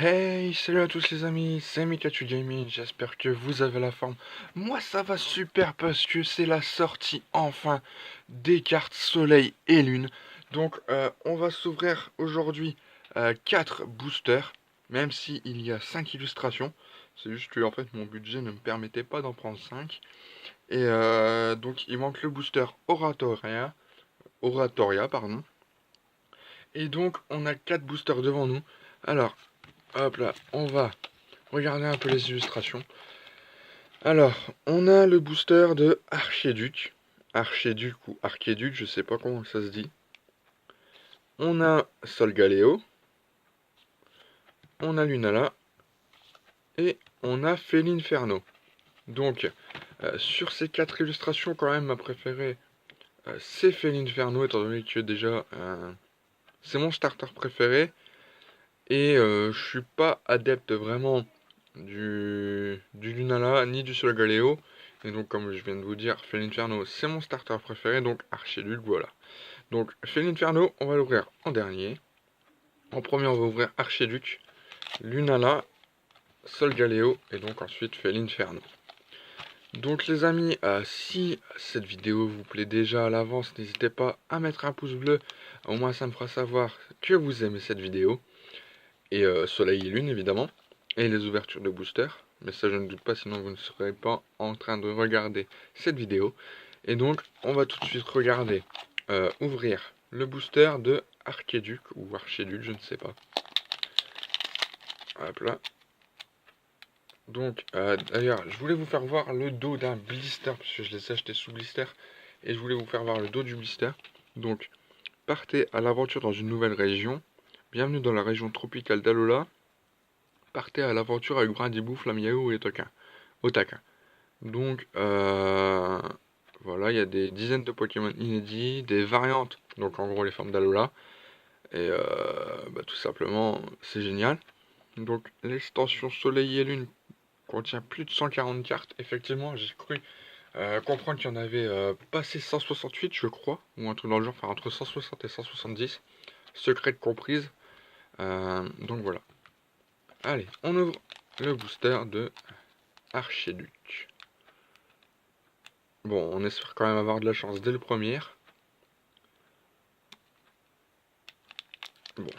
Hey, salut à tous les amis, c'est Mikachu Gaming, j'espère que vous avez la forme. Moi ça va super parce que c'est la sortie enfin des cartes Soleil et Lune. Donc on va s'ouvrir aujourd'hui 4 boosters, même s'il y a 5 illustrations. C'est juste que en fait mon budget ne me permettait pas d'en prendre 5. Et donc il manque le booster Oratoria, pardon. Et donc on a 4 boosters devant nous. Alors, hop là, on va regarder un peu les illustrations. Alors, on a le booster de Archiduc. Archiduc ou Archiduc, je sais pas comment ça se dit. On a Solgaleo. On a Lunala. Et on a Felinferno. Donc, sur ces 4 illustrations, quand même, ma préférée, c'est Felinferno, étant donné que déjà, c'est mon starter préféré. Et je suis pas adepte vraiment du Lunala ni du Solgaleo. Et donc, comme je viens de vous dire, Felinferno, c'est mon starter préféré, donc Archiduc, voilà. Donc, Felinferno, on va l'ouvrir en dernier. En premier, on va ouvrir Archiduc, Lunala, Solgaleo, et donc ensuite Felinferno. Donc, les amis, si cette vidéo vous plaît déjà à l'avance, n'hésitez pas à mettre un pouce bleu. Au moins, ça me fera savoir que vous aimez cette vidéo. Et Soleil et Lune, évidemment. Et les ouvertures de booster. Mais ça, je ne doute pas, sinon vous ne serez pas en train de regarder cette vidéo. Et donc, on va tout de suite regarder, ouvrir le booster de Archiduc, ou Archiduc, je ne sais pas. Hop là. Donc, d'ailleurs, je voulais vous faire voir le dos d'un blister, parce que je les ai achetés sous blister. Et je voulais vous faire voir le dos du blister. Donc, partez à l'aventure dans une nouvelle région. Bienvenue dans la région tropicale d'Alola. Partez à l'aventure avec Brindibou, Flamiaou et Otaka. Donc, voilà, il y a des dizaines de Pokémon inédits, des variantes, donc en gros les formes d'Alola. Et tout simplement, c'est génial. Donc, l'extension Soleil et Lune contient plus de 140 cartes. Effectivement, j'ai cru comprendre qu'il y en avait passé 168, je crois, ou un truc dans le genre, enfin entre 160 et 170, secrètes comprises. Donc voilà. Allez, on ouvre le booster de Archiduc. Bon, on espère quand même avoir de la chance dès le premier. Bon,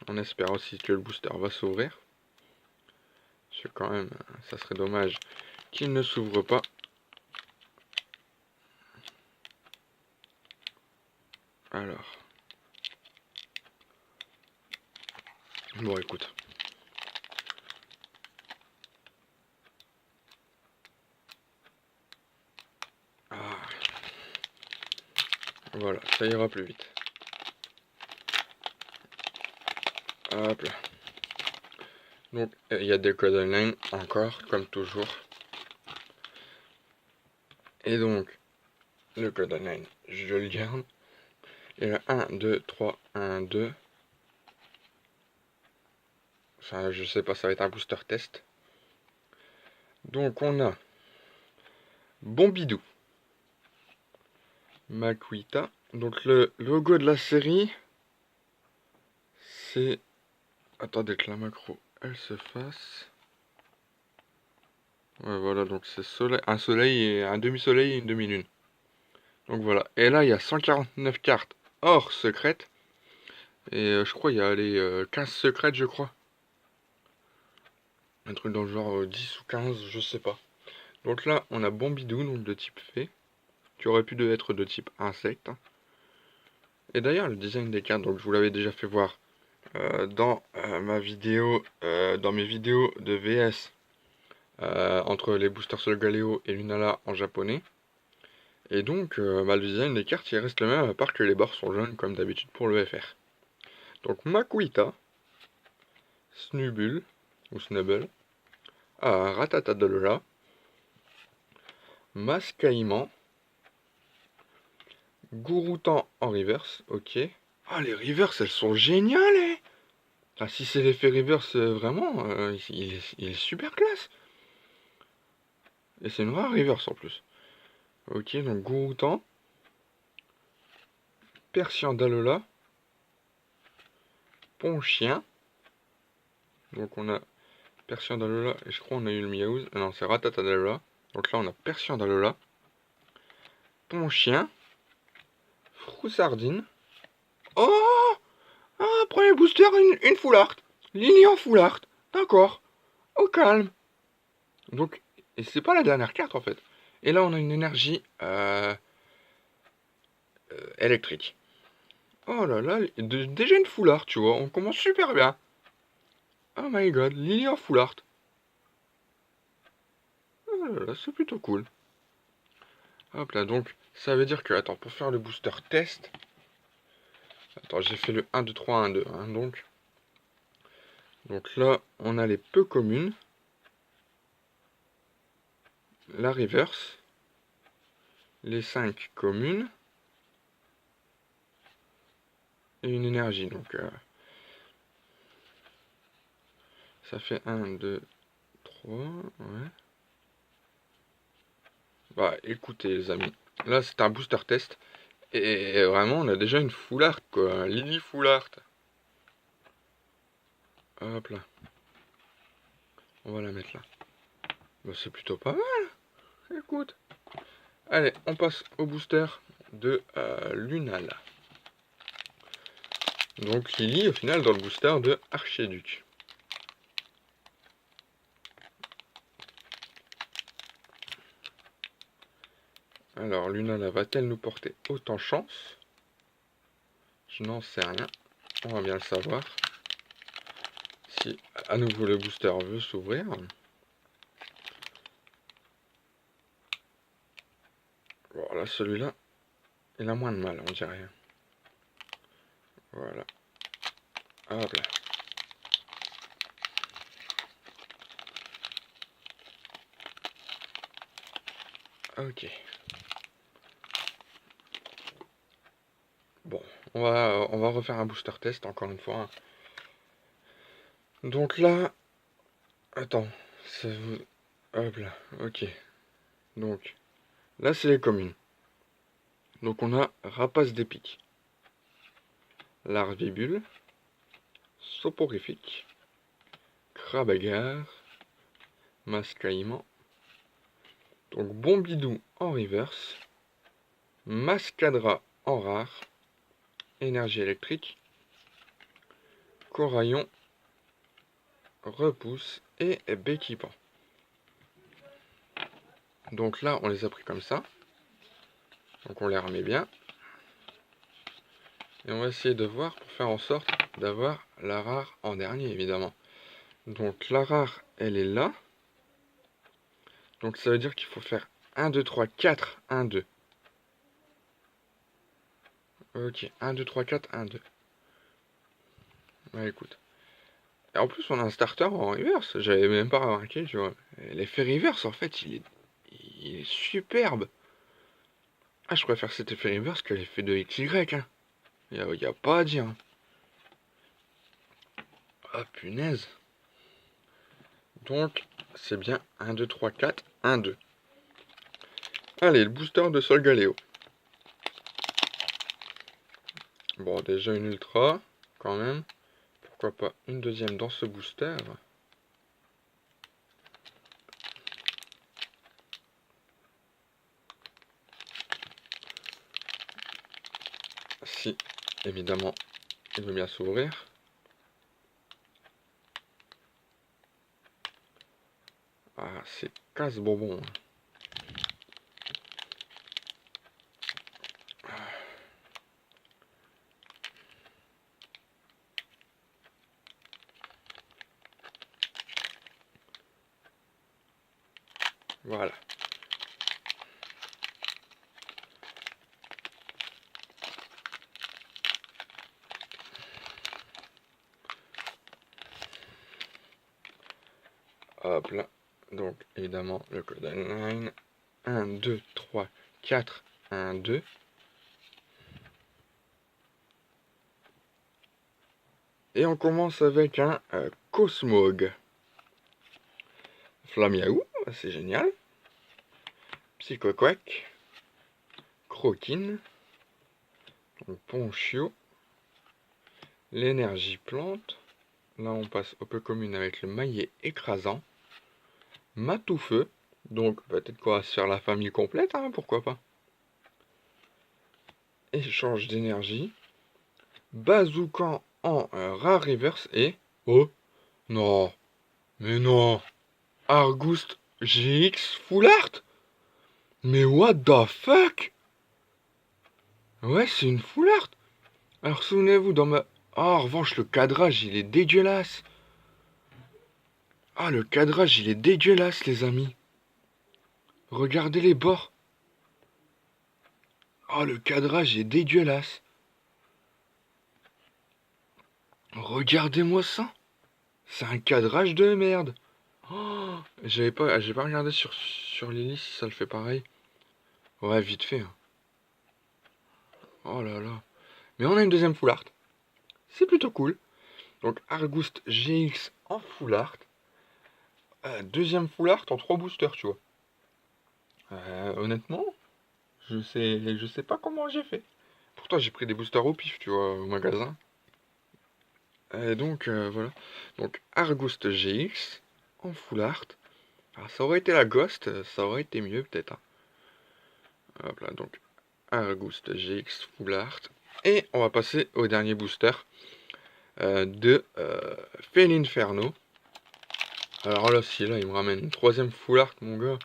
on espère aussi que le booster va s'ouvrir. Parce que quand même, ça serait dommage qu'il ne s'ouvre pas. Alors. Bon, écoute. Ah. Voilà, ça ira plus vite. Hop là. Donc, il y a des codes online encore, comme toujours. Et donc, le code online, je le garde. Et le 1, 2, 3, 1, 2. Ça, je sais pas, ça va être un booster test. Donc, on a Bombidou, Makuita. Donc, le logo de la série, c'est... Attendez que la macro, elle se fasse. Ouais, voilà, donc c'est un soleil et un demi-soleil et une demi-lune. Donc voilà. Et là, il y a 149 cartes hors secrètes. Et je crois il y a les 15 secrètes, je crois. Un truc dans le genre 10 ou 15, je sais pas. Donc là, on a Bombidou, donc de type fée, qui aurait pu être de type insecte. Et d'ailleurs, le design des cartes, donc je vous l'avais déjà fait voir dans ma vidéo, dans mes vidéos de VS entre les boosters Solgaleo et Lunala en japonais. Et donc, le design des cartes, il reste le même, à part que les bords sont jaunes, comme d'habitude pour le FR. Donc, Makuita, Snubbull, ou Snubble, Ratatadolola, Mascaïman, Gouroutan en reverse, ok. Ah, les reverse, elles sont géniales, hein. Ah, si c'est l'effet reverse, vraiment, il est super classe. Et c'est une rare reverse en plus. Ok, donc Gouroutan, Persian d'Alola, Ponchien, Donc on a Persian-Alola et je crois on a eu le Miaouz. Non, c'est Rattata-Alola. Donc là on a Persian-Alola. Ponchien. Froussardine. Oh! Ah, premier booster, une full art. Lily en full art. D'accord. Au calme. Donc, et c'est pas la dernière carte en fait. Et là on a une énergie électrique. Oh là là, déjà une full art, tu vois. On commence super bien. Oh my god, Lily en full art. Oh là là, c'est plutôt cool. Hop là, donc ça veut dire que, attends, pour faire le booster test, attends, j'ai fait le 1, 2, 3, 1, 2, hein, donc là, on a les peu communes, la reverse, les 5 communes, et une énergie, donc ça fait 1, 2, 3, ouais. Bah écoutez les amis, là c'est un booster test, et vraiment on a déjà une full art quoi, un Lily full art. Hop là, on va la mettre là. Bah c'est plutôt pas mal, écoute. Allez, on passe au booster de Lunala. Donc Lily au final dans le booster de Archiduc. Alors Lunala va-t-elle nous porter autant chance? Je n'en sais rien. On va bien le savoir. Si à nouveau le booster veut s'ouvrir. Voilà, celui-là, il a moins de mal, on dirait. Voilà. Hop là. Ok. Bon, on va refaire un booster test encore une fois. Donc là, attends, ça vous... Hop là, ok. Donc, là c'est les communes. Donc on a rapace d'épique, larvibule, soporifique, crabe-agar, mascaïment, donc bombidou en reverse, mascadra en rare, énergie électrique, coraillon, repousse et béquipant. Donc là on les a pris comme ça, donc on les remet bien. Et on va essayer de voir pour faire en sorte d'avoir la rare en dernier, évidemment. Donc la rare, elle est là. Donc ça veut dire qu'il faut faire 1, 2, 3, 4, 1, 2. Ok, 1, 2, 3, 4, 1, 2. Ouais, écoute. Et en plus, on a un starter en reverse. J'avais même pas remarqué, tu vois. L'effet reverse, en fait, il est superbe. Ah, je préfère cet effet reverse que l'effet de XY, hein. Y a pas à dire. Ah, punaise. Donc, c'est bien 1, 2, 3, 4, 1, 2. Allez, le booster de Solgaleo. Bon, déjà une ultra, quand même. Pourquoi pas une deuxième dans ce booster. Si, évidemment, il veut bien s'ouvrir. Ah, c'est casse-bonbon. Voilà. Hop là. Donc, évidemment, le code online. 1, 2, 3, 4, 1, 2. Et on commence avec un Cosmog. Flamiaou, c'est génial. Psychoquack. Croquine. Ponchio. L'énergie plante. Là, on passe au peu commune avec le maillet écrasant. Matoufeu. Donc, peut-être qu'on va se faire la famille complète, hein, pourquoi pas. Échange d'énergie. Bazookan en rare reverse et... Oh, non. Mais non. Argust GX Full Art. Mais what the fuck? Ouais, c'est une Full Art. Alors, souvenez-vous, dans ma... Ah, en revanche, le cadrage, il est dégueulasse. Ah, le cadrage, il est dégueulasse, les amis. Regardez les bords. Ah, le cadrage est dégueulasse. Regardez-moi ça. C'est un cadrage de merde. Oh, j'ai pas regardé sur Lily si ça le fait pareil. Ouais, vite fait, hein. Oh là là. Mais on a une deuxième full art. C'est plutôt cool. Donc Argust GX en full art. Deuxième full art en 3 boosters, tu vois. Honnêtement, je sais pas comment j'ai fait. Pourtant, j'ai pris des boosters au pif, tu vois, au magasin. Donc, voilà. Donc, Argust GX en full art. Alors, ça aurait été la Ghost, ça aurait été mieux, peut-être, hein. Hop là, donc, Argust GX full art. Et on va passer au dernier booster de Felinferno. Alors là, si là, il me ramène une troisième full art, mon gars.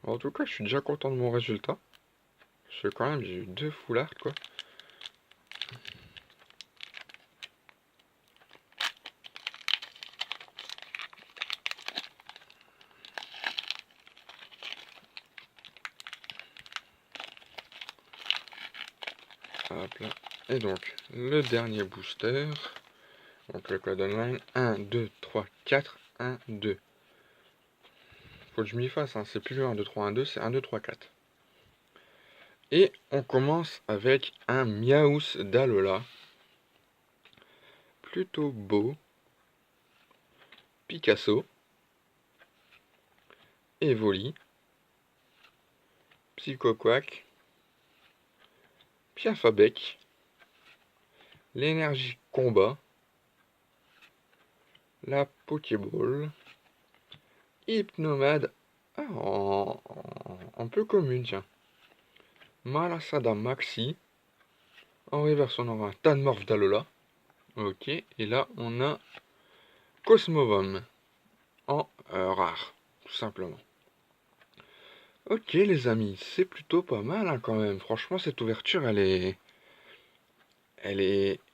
En tout cas, je suis déjà content de mon résultat. Parce que quand même, j'ai eu 2 full art, quoi. Hop là. Et donc, le dernier booster. Donc le code online, 1, 2, 3, 4, 1, 2. Faut que je m'y fasse, hein. C'est plus le 1, 2, 3, 1, 2, c'est 1, 2, 3, 4. Et on commence avec un Miaus d'Alola. Plutôt beau. Picasso. Evoli. Psychoquack. Piafabec. L'énergie combat. La Pokéball. Hypnomade. Ah, en peu commune, tiens. Malasada Maxi. En reverse, on aura un Tanmorph d'Alola. Ok, et là, on a Cosmovom en rare, tout simplement. Ok, les amis, c'est plutôt pas mal, hein, quand même. Franchement, cette ouverture, elle est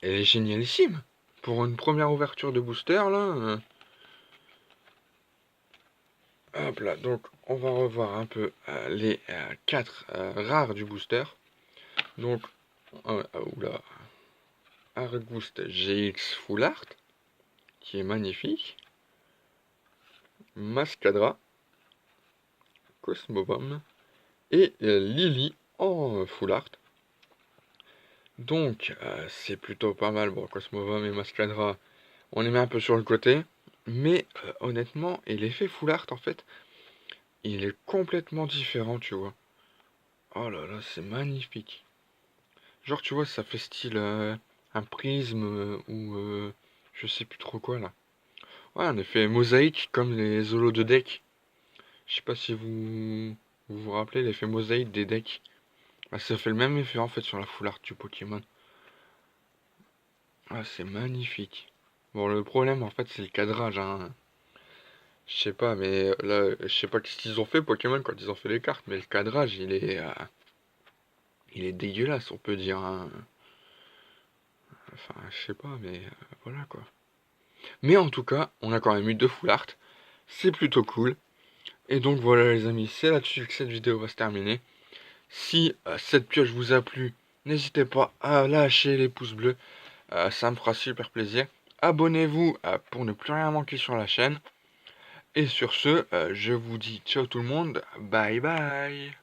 génialissime. Pour une première ouverture de booster, là. Hop là, donc on va revoir un peu les 4 rares du booster. Donc, oula, Argust GX Full Art, qui est magnifique. Mascadra, Cosmobomb et Lily en Full Art. Donc, c'est plutôt pas mal. Bon, Cosmobomb et Mascadra, on les met un peu sur le côté. Mais honnêtement, et l'effet Full Art, en fait, il est complètement différent, tu vois. Oh là là, c'est magnifique. Genre, tu vois, ça fait style un prisme ou je sais plus trop quoi là. Ouais, un effet mosaïque comme les holos de deck. Je sais pas si vous rappelez l'effet mosaïque des decks. Bah, ça fait le même effet en fait sur la full art du Pokémon. Ah, c'est magnifique. Bon, le problème en fait, c'est le cadrage, hein. Je sais pas, mais là, je sais pas ce qu'ils ont fait Pokémon quand ils ont fait les cartes, mais le cadrage, il est dégueulasse, on peut dire, hein. Enfin, je sais pas, mais voilà quoi. Mais en tout cas, on a quand même eu 2 full art. C'est plutôt cool. Et donc voilà les amis, c'est là-dessus que cette vidéo va se terminer. Si cette pioche vous a plu, n'hésitez pas à lâcher les pouces bleus. Ça me fera super plaisir. Abonnez-vous pour ne plus rien manquer sur la chaîne. Et sur ce, je vous dis ciao tout le monde. Bye bye.